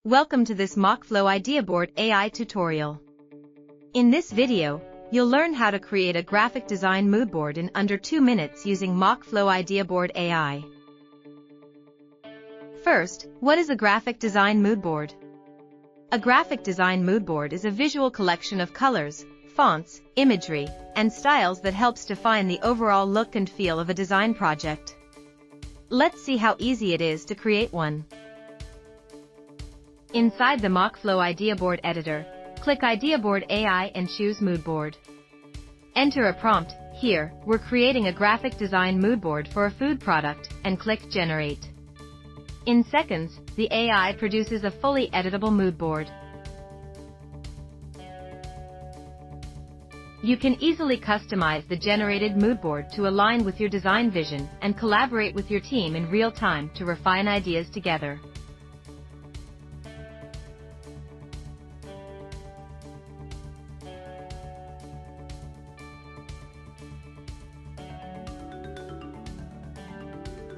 Welcome to this MockFlow IdeaBoard AI tutorial. In this video, you'll learn how to create a graphic design moodboard in under 2 minutes using MockFlow IdeaBoard AI. First, what is a graphic design moodboard? A graphic design moodboard is a visual collection of colors, fonts, imagery, and styles that helps define the overall look and feel of a design project. Let's see how easy it is to create one. Inside the MockFlow IdeaBoard editor, click IdeaBoard AI and choose Moodboard. Enter a prompt. Here, we're creating a graphic design moodboard for a food product, and click Generate. In seconds, the AI produces a fully editable moodboard. You can easily customize the generated moodboard to align with your design vision and collaborate with your team in real time to refine ideas together.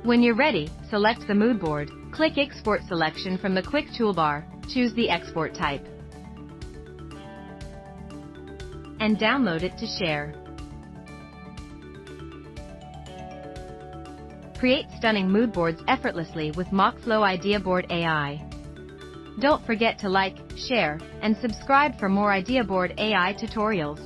When you're ready, select the moodboard, click Export Selection from the quick toolbar, choose the export type, and download it to share. Create stunning moodboards effortlessly with MockFlow IdeaBoard AI. Don't forget to like, share, and subscribe for more IdeaBoard AI tutorials.